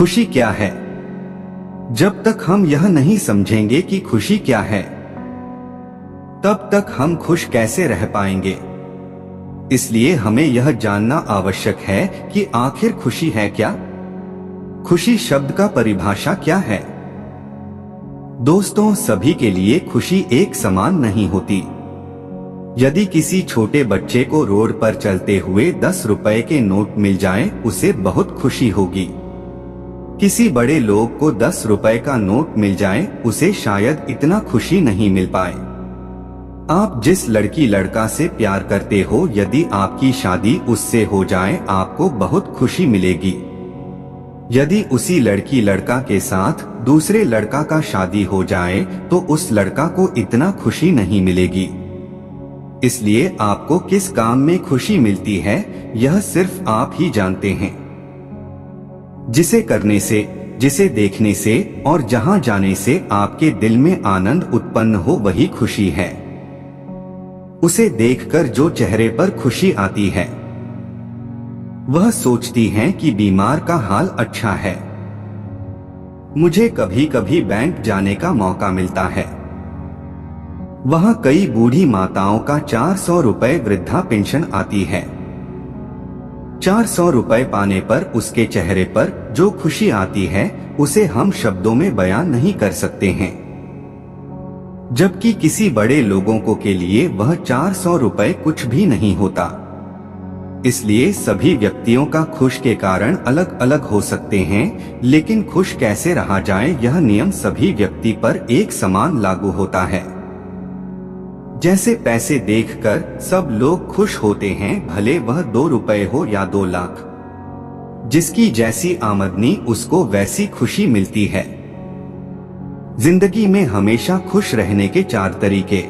खुशी क्या है? जब तक हम यह नहीं समझेंगे कि खुशी क्या है, तब तक हम खुश कैसे रह पाएंगे। इसलिए हमें यह जानना आवश्यक है कि आखिर खुशी है क्या? खुशी शब्द का परिभाषा क्या है? दोस्तों, सभी के लिए खुशी एक समान नहीं होती। यदि किसी छोटे बच्चे को रोड पर चलते हुए 10 रुपए के नोट मिल जाएं, उसे बहुत खुशी होगी। किसी बड़े लोग को 10 रुपए का नोट मिल जाए, उसे शायद इतना खुशी नहीं मिल पाए। आप जिस लड़की लड़का से प्यार करते हो, यदि आपकी शादी उससे हो जाए, आपको बहुत खुशी मिलेगी। यदि उसी लड़की लड़का के साथ दूसरे लड़का का शादी हो जाए, तो उस लड़का को इतना खुशी नहीं मिलेगी। इसलिए आपको किस काम में खुशी मिलती है, यह सिर्फ आप ही जानते हैं। जिसे करने से, जिसे देखने से और जहां जाने से आपके दिल में आनंद उत्पन्न हो, वही खुशी है। उसे देखकर जो चेहरे पर खुशी आती है, वह सोचती हैं कि बीमार का हाल अच्छा है। मुझे कभी कभी बैंक जाने का मौका मिलता है। वहां कई बूढ़ी माताओं का 400 रुपए वृद्धा पेंशन आती है। 400 रुपए पाने पर उसके चेहरे पर जो खुशी आती है, उसे हम शब्दों में बयान नहीं कर सकते हैं। जबकि किसी बड़े लोगों को के लिए वह 400 रुपए कुछ भी नहीं होता। इसलिए सभी व्यक्तियों का खुश के कारण अलग अलग हो सकते हैं, लेकिन खुश कैसे रहा जाए, यह नियम सभी व्यक्ति पर एक समान लागू होता है। जैसे पैसे देखकर सब लोग खुश होते हैं, भले वह 2 रुपए हो या 2 लाख। जिसकी जैसी आमदनी, उसको वैसी खुशी मिलती है। जिंदगी में हमेशा खुश रहने के 4 तरीके।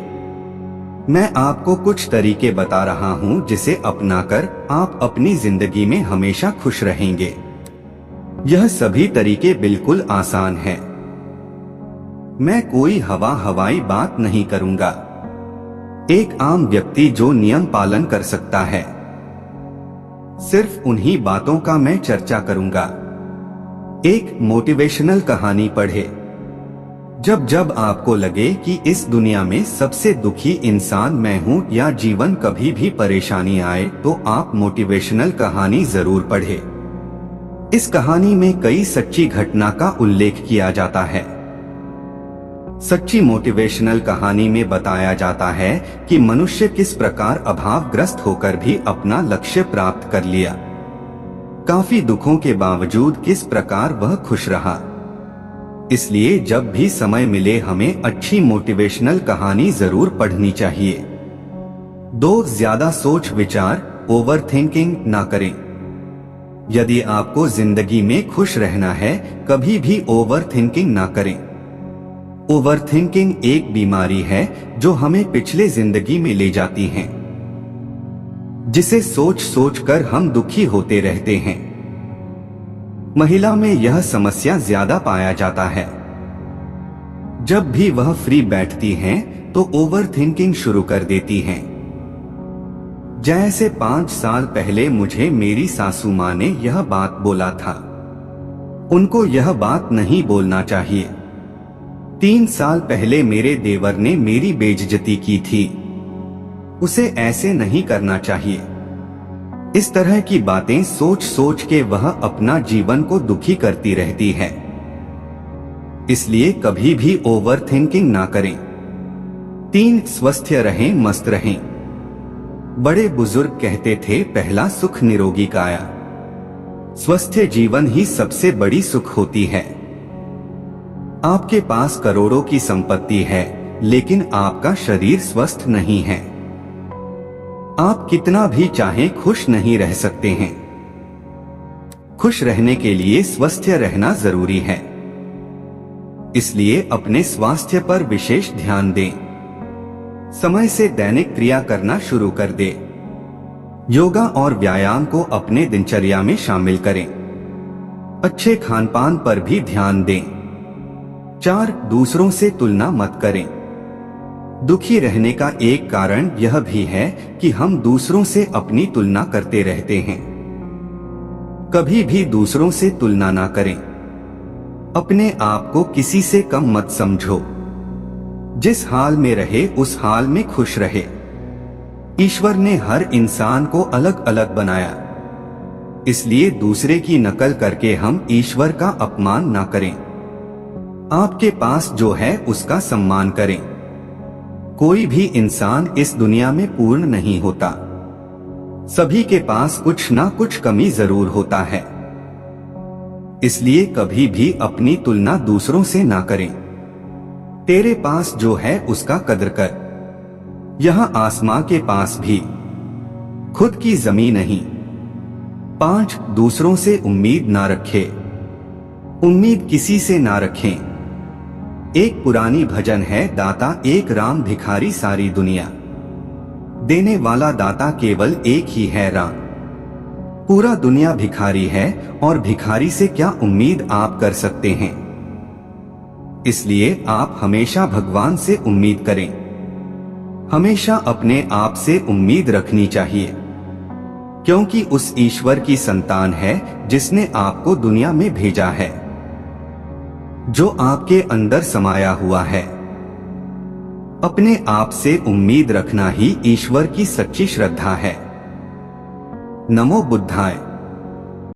मैं आपको कुछ तरीके बता रहा हूं, जिसे अपनाकर आप अपनी जिंदगी में हमेशा खुश रहेंगे। यह सभी तरीके बिल्कुल आसान हैं। मैं कोई हवाई बात नहीं करूंगा। एक आम व्यक्ति जो नियम पालन कर सकता है, सिर्फ उन्हीं बातों का मैं चर्चा करूंगा। एक मोटिवेशनल कहानी पढ़े। जब जब आपको लगे कि इस दुनिया में सबसे दुखी इंसान मैं हूं या जीवन कभी भी परेशानी आए, तो आप मोटिवेशनल कहानी जरूर पढ़े। इस कहानी में कई सच्ची घटना का उल्लेख किया जाता है। सच्ची मोटिवेशनल कहानी में बताया जाता है कि मनुष्य किस प्रकार अभावग्रस्त होकर भी अपना लक्ष्य प्राप्त कर लिया। काफी दुखों के बावजूद किस प्रकार वह खुश रहा। इसलिए जब भी समय मिले, हमें अच्छी मोटिवेशनल कहानी जरूर पढ़नी चाहिए। 2, ज्यादा सोच विचार, ओवर थिंकिंग ना करें। यदि आपको जिंदगी में खुश रहना है, कभी भी ओवर थिंकिंग ना करें। ओवर थिंकिंग एक बीमारी है जो हमें पिछले जिंदगी में ले जाती है, जिसे सोच सोच कर हम दुखी होते रहते हैं। महिला में यह समस्या ज्यादा पाया जाता है। जब भी वह फ्री बैठती हैं, तो ओवर थिंकिंग शुरू कर देती हैं। जैसे 5 साल पहले मुझे मेरी सासू माँ ने यह बात बोला था। उनको यह बात नहीं बोलना चाहिए। 3 साल पहले मेरे देवर ने मेरी बेइज्जती की थी। उसे ऐसे नहीं करना चाहिए। इस तरह की बातें सोच सोच के वह अपना जीवन को दुखी करती रहती है। इसलिए कभी भी ओवर थिंकिंग ना करें। 3, स्वस्थ रहें, मस्त रहें। बड़े बुजुर्ग कहते थे, पहला सुख निरोगी काया। स्वस्थ जीवन ही सबसे बड़ी सुख होती है। आपके पास करोड़ों की संपत्ति है, लेकिन आपका शरीर स्वस्थ नहीं है। आप कितना भी चाहें, खुश नहीं रह सकते हैं। खुश रहने के लिए स्वस्थ रहना जरूरी है। इसलिए अपने स्वास्थ्य पर विशेष ध्यान दें। समय से दैनिक क्रिया करना शुरू कर दें। योगा और व्यायाम को अपने दिनचर्या में शामिल करें। अच्छे खानपान पर भी ध्यान दें। 4, दूसरों से तुलना मत करें। दुखी रहने का एक कारण यह भी है कि हम दूसरों से अपनी तुलना करते रहते हैं। कभी भी दूसरों से तुलना ना करें। अपने आप को किसी से कम मत समझो। जिस हाल में रहे उस हाल में खुश रहे। ईश्वर ने हर इंसान को अलग अलग बनाया, इसलिए दूसरे की नकल करके हम ईश्वर का अपमान ना करें। आपके पास जो है उसका सम्मान करें। कोई भी इंसान इस दुनिया में पूर्ण नहीं होता। सभी के पास कुछ ना कुछ कमी जरूर होता है। इसलिए कभी भी अपनी तुलना दूसरों से ना करें। तेरे पास जो है उसका कदर कर। यहाँ आसमां के पास भी खुद की जमीन नहीं। 5 दूसरों से उम्मीद ना रखें। उम्मीद किसी से ना रखें। एक पुरानी भजन है, दाता एक राम भिखारी सारी दुनिया। देने वाला दाता केवल एक ही है, राम। पूरा दुनिया भिखारी है और भिखारी से क्या उम्मीद आप कर सकते हैं। इसलिए आप हमेशा भगवान से उम्मीद करें। हमेशा अपने आप से उम्मीद रखनी चाहिए, क्योंकि उस ईश्वर की संतान है जिसने आपको दुनिया में भेजा है, जो आपके अंदर समाया हुआ है। अपने आप से उम्मीद रखना ही ईश्वर की सच्ची श्रद्धा है। नमो बुद्धाय।